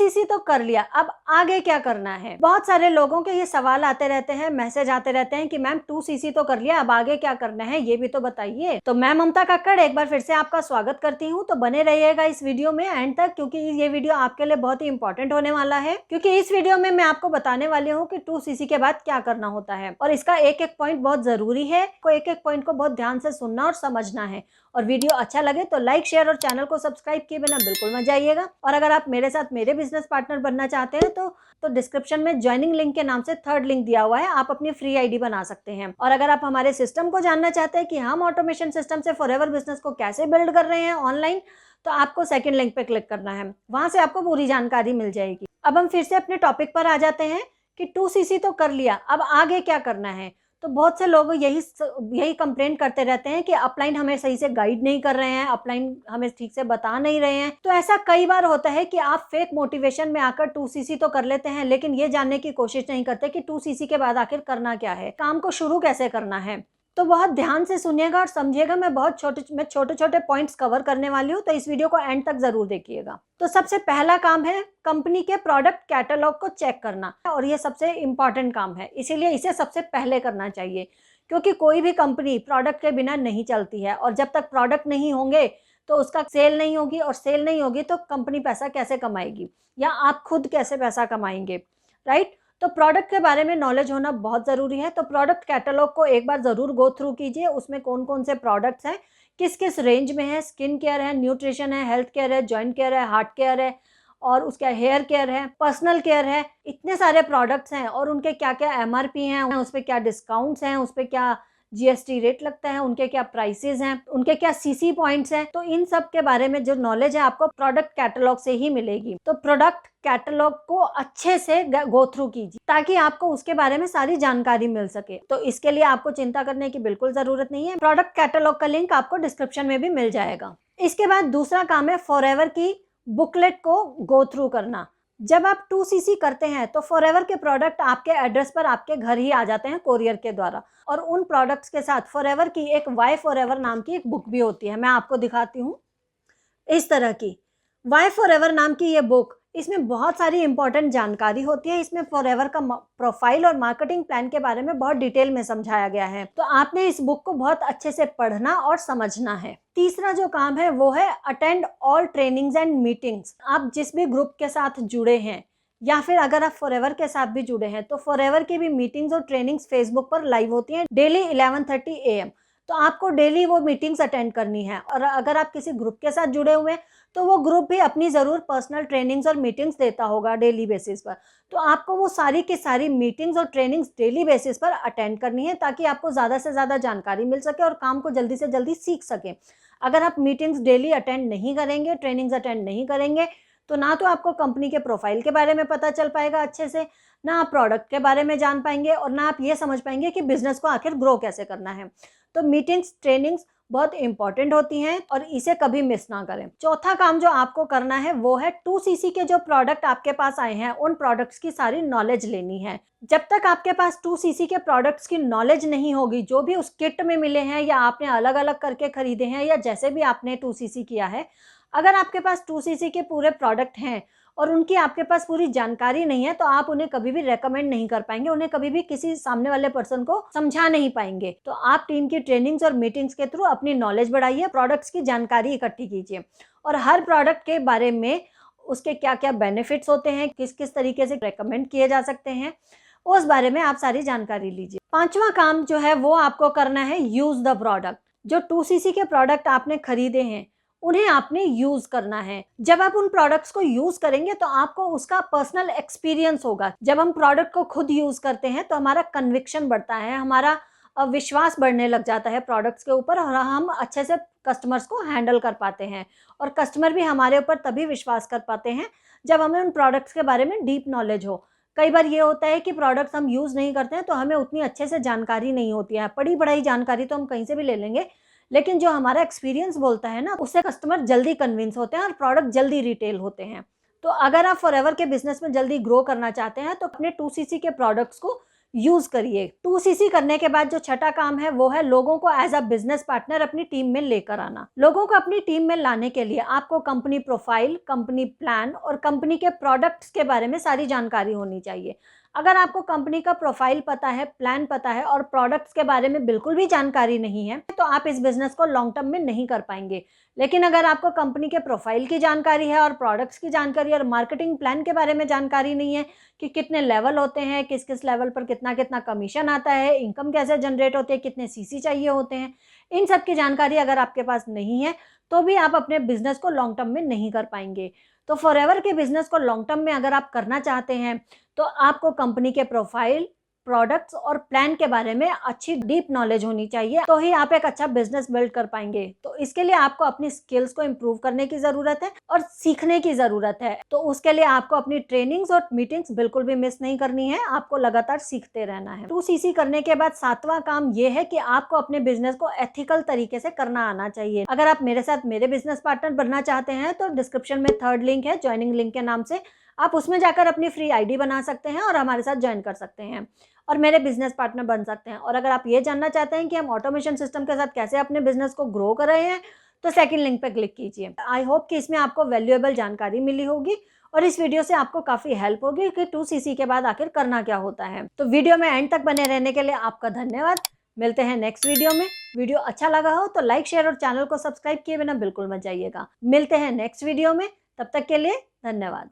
2cc तो कर लिया, अब आगे क्या करना है। बहुत सारे लोगों के ये सवाल आते रहते हैं, मैसेज आते रहते हैं कि मैम 2cc तो कर लिया, अब आगे क्या करना है ये भी तो बताइए। तो मैं ममता कक्कड़ एक बार फिर से आपका स्वागत करती हूँ। तो बने रहिएगा इस वीडियो में एंड तक, क्योंकि ये वीडियो आपके लिए बहुत ही इंपॉर्टेंट होने वाला है। क्योंकि इस वीडियो में मैं आपको बताने वाली हूँ कि 2cc के बाद क्या करना होता है, और इसका एक एक पॉइंट बहुत जरूरी है। एक एक पॉइंट को बहुत ध्यान से सुनना और समझना है। और वीडियो अच्छा लगे तो लाइक, शेयर और चैनल को सब्सक्राइब किए बिना बिल्कुल मत जाइएगा। और अगर आप मेरे साथ मेरे बिजनेस पार्टनर बनना चाहते हैं तो डिस्क्रिप्शन में ज्वाइनिंग लिंक के नाम से 3rd लिंक दिया हुआ है, आप अपनी फ्री आईडी बना सकते हैं। और अगर आप हमारे सिस्टम को जानना चाहते हैं कि हम ऑटोमेशन सिस्टम से फॉरएवर बिजनेस को कैसे बिल्ड कर रहे हैं ऑनलाइन, तो आपको 2nd लिंक पे क्लिक करना है, वहां से आपको पूरी जानकारी मिल जाएगी। अब हम फिर से अपने टॉपिक पर आ जाते हैं कि 2cc तो कर लिया, अब आगे क्या करना है। तो बहुत से लोग यही कंप्लेंट करते रहते हैं कि अपलाइन हमें सही से गाइड नहीं कर रहे हैं, अपलाइन हमें ठीक से बता नहीं रहे हैं। तो ऐसा कई बार होता है कि आप फेक मोटिवेशन में आकर 2cc तो कर लेते हैं, लेकिन ये जानने की कोशिश नहीं करते कि 2cc के बाद आखिर करना क्या है, काम को शुरू कैसे करना है। तो बहुत ध्यान से सुनिएगा और समझिएगा। मैं छोटे छोटे पॉइंट्स कवर करने वाली हूँ, तो इस वीडियो को एंड तक जरूर देखिएगा। तो सबसे पहला काम है कंपनी के प्रोडक्ट कैटलॉग को चेक करना, और ये सबसे इम्पॉर्टेंट काम है, इसीलिए इसे सबसे पहले करना चाहिए। क्योंकि कोई भी कंपनी प्रोडक्ट के बिना नहीं चलती है, और जब तक प्रोडक्ट नहीं होंगे तो उसका सेल नहीं होगी, और सेल नहीं होगी तो कंपनी पैसा कैसे कमाएगी, या आप खुद कैसे पैसा कमाएंगे, राइट। तो प्रोडक्ट के बारे में नॉलेज होना बहुत ज़रूरी है। तो प्रोडक्ट कैटलॉग को एक बार ज़रूर गो थ्रू कीजिए, उसमें कौन कौन से प्रोडक्ट्स हैं, किस किस रेंज में है, स्किन केयर है, न्यूट्रिशन है, हेल्थ केयर है, जॉइंट केयर है, हार्ट केयर है, और उसका हेयर केयर है, पर्सनल केयर है। इतने सारे प्रोडक्ट्स हैं और उनके क्या क्या MRP हैं, उस पर क्या डिस्काउंट्स हैं, उस पर क्या GST रेट लगता है, उनके क्या प्राइसेस हैं, उनके क्या CC पॉइंट्स हैं। तो इन सब के बारे में जो नॉलेज है आपको प्रोडक्ट कैटलॉग से ही मिलेगी। तो प्रोडक्ट कैटलॉग को अच्छे से गो थ्रू कीजिए ताकि आपको उसके बारे में सारी जानकारी मिल सके। तो इसके लिए आपको चिंता करने की बिल्कुल जरूरत नहीं है, प्रोडक्ट कैटलॉग का लिंक आपको डिस्क्रिप्शन में भी मिल जाएगा। इसके बाद दूसरा काम है फॉरएवर की बुकलेट को गो थ्रू करना। जब आप 2cc करते हैं तो फॉरएवर के प्रोडक्ट आपके एड्रेस पर आपके घर ही आ जाते हैं कोरियर के द्वारा, और उन प्रोडक्ट्स के साथ फॉरएवर की एक वाई फॉरएवर नाम की एक बुक भी होती है। मैं आपको दिखाती हूँ, इस तरह की वाई फॉरएवर नाम की ये बुक, इसमें बहुत सारी इंपॉर्टेंट जानकारी होती है। इसमें फॉरएवर का प्रोफाइल और मार्केटिंग प्लान के बारे में बहुत डिटेल में समझाया गया है। तो आपने इस बुक को बहुत अच्छे से पढ़ना और समझना है। तीसरा जो काम है वो है attend all trainings and meetings. आप जिस भी ग्रुप के साथ जुड़े हैं, या फिर अगर आप फॉरएवर के साथ भी जुड़े हैं, तो फॉरएवर की भी मीटिंग्स और ट्रेनिंग्स फेसबुक पर लाइव होती हैं डेली 11:30 AM। तो आपको डेली वो मीटिंग्स अटेंड करनी है। और अगर आप किसी ग्रुप के साथ जुड़े हुए हैं तो वो ग्रुप भी अपनी ज़रूर पर्सनल ट्रेनिंग्स और मीटिंग्स देता होगा डेली बेसिस पर। तो आपको वो सारी की सारी मीटिंग्स और ट्रेनिंग्स डेली बेसिस पर अटेंड करनी है, ताकि आपको ज़्यादा से ज़्यादा जानकारी मिल सके और काम को जल्दी से जल्दी सीख सके। अगर आप मीटिंग्स डेली अटेंड नहीं करेंगे, ट्रेनिंग्स अटेंड नहीं करेंगे, तो ना तो आपको कंपनी के प्रोफाइल के बारे में पता चल पाएगा अच्छे से, ना आप प्रोडक्ट के बारे में जान पाएंगे, और ना आप ये समझ पाएंगे कि बिजनेस को आखिर ग्रो कैसे करना है। तो मीटिंग्स, ट्रेनिंग्स बहुत इंपॉर्टेंट होती हैं और इसे कभी मिस ना करें। चौथा काम जो आपको करना है वो है 2cc के जो प्रोडक्ट आपके पास आए हैं उन प्रोडक्ट्स की सारी नॉलेज लेनी है। जब तक आपके पास 2cc के प्रोडक्ट्स की नॉलेज नहीं होगी, जो भी उस किट में मिले हैं या आपने अलग अलग करके खरीदे हैं, या जैसे भी आपने 2cc किया है, अगर आपके पास 2cc के पूरे प्रोडक्ट हैं और उनकी आपके पास पूरी जानकारी नहीं है, तो आप उन्हें कभी भी रेकमेंड नहीं कर पाएंगे, उन्हें कभी भी किसी सामने वाले पर्सन को समझा नहीं पाएंगे। तो आप टीम की ट्रेनिंग्स और मीटिंग्स के थ्रू अपनी नॉलेज बढ़ाइए, प्रोडक्ट्स की जानकारी इकट्ठी कीजिए, और हर प्रोडक्ट के बारे में उसके क्या क्या बेनिफिट्स होते हैं, किस किस तरीके से रेकमेंड किए जा सकते हैं, उस बारे में आप सारी जानकारी लीजिए। पांचवा काम जो है वो आपको करना है यूज द प्रोडक्ट। जो 2cc के प्रोडक्ट आपने खरीदे हैं उन्हें आपने यूज करना है। जब आप उन प्रोडक्ट्स को यूज करेंगे तो आपको उसका पर्सनल एक्सपीरियंस होगा। जब हम प्रोडक्ट को खुद यूज करते हैं तो हमारा कन्विक्शन बढ़ता है, हमारा विश्वास बढ़ने लग जाता है प्रोडक्ट्स के ऊपर, और हम अच्छे से कस्टमर्स को हैंडल कर पाते हैं, और कस्टमर भी हमारे ऊपर तभी विश्वास कर पाते हैं जब हमें उन प्रोडक्ट्स के बारे में डीप नॉलेज हो। कई बार ये होता है कि प्रोडक्ट्स हम यूज़ नहीं करते हैं तो हमें उतनी अच्छे से जानकारी नहीं होती है। पढ़ी पढ़ाई जानकारी तो हम कहीं से भी ले लेंगे, लेकिन जो हमारा एक्सपीरियंस बोलता है ना, उससे कस्टमर जल्दी कन्विंस होते हैं और प्रोडक्ट जल्दी रिटेल होते हैं। तो अगर आप फॉरएवर के बिजनेस में जल्दी ग्रो करना चाहते हैं तो अपने 2cc के प्रोडक्ट्स को यूज करिए। 2cc करने के बाद जो छठा काम है वो है लोगों को एज अ बिजनेस पार्टनर अपनी टीम में लेकर आना। लोगों को अपनी टीम में लाने के लिए आपको कंपनी प्रोफाइल, कंपनी प्लान और कंपनी के प्रोडक्ट्स के बारे में सारी जानकारी होनी चाहिए। अगर आपको कंपनी का प्रोफाइल पता है, प्लान पता है और प्रोडक्ट्स के बारे में बिल्कुल भी जानकारी नहीं है तो आप इस बिजनेस को लॉन्ग टर्म में नहीं कर पाएंगे। लेकिन अगर आपको कंपनी के प्रोफाइल की जानकारी है और प्रोडक्ट्स की जानकारी और मार्केटिंग प्लान के बारे में जानकारी नहीं है कि कितने लेवल होते हैं, किस किस लेवल पर कितना कितना कमीशन आता है, इनकम कैसे जनरेट होती है, कितने सीसी चाहिए होते हैं, इन सब की जानकारी अगर आपके पास नहीं है तो भी आप अपने बिजनेस को लॉन्ग टर्म में नहीं कर पाएंगे। तो फॉरएवर के बिजनेस को लॉन्ग टर्म में अगर आप करना चाहते हैं तो आपको कंपनी के प्रोफाइल, प्रोडक्ट्स और प्लान के बारे में अच्छी डीप नॉलेज होनी चाहिए, तो ही आप एक अच्छा बिजनेस बिल्ड कर पाएंगे। तो इसके लिए आपको अपनी स्किल्स को इम्प्रूव करने की जरूरत है और सीखने की जरूरत है। तो उसके लिए आपको अपनी ट्रेनिंग्स और मीटिंग्स बिल्कुल भी मिस नहीं करनी है, आपको लगातार सीखते रहना है। 2cc करने के बाद सातवां काम ये है कि आपको अपने बिजनेस को एथिकल तरीके से करना आना चाहिए। अगर आप मेरे साथ मेरे बिजनेस पार्टनर बनना चाहते हैं तो डिस्क्रिप्शन में 3rd लिंक है ज्वाइनिंग लिंक के नाम से, आप उसमें जाकर अपनी फ्री आईडी बना सकते हैं और हमारे साथ ज्वाइन कर सकते हैं और मेरे बिजनेस पार्टनर बन सकते हैं। और अगर आप ये जानना चाहते हैं कि हम ऑटोमेशन सिस्टम के साथ कैसे अपने बिजनेस को ग्रो कर रहे हैं तो 2nd लिंक पे क्लिक कीजिए। आई होप कि इसमें आपको वैल्यूएबल जानकारी मिली होगी और इस वीडियो से आपको काफी हेल्प होगी कि 2cc के बाद आखिर करना क्या होता है। तो वीडियो में एंड तक बने रहने के लिए आपका धन्यवाद। मिलते हैं नेक्स्ट वीडियो में। वीडियो अच्छा लगा हो तो लाइक, शेयर और चैनल को सब्सक्राइब किए बिना बिल्कुल मत जाइएगा। मिलते हैं नेक्स्ट वीडियो में, तब तक के लिए धन्यवाद।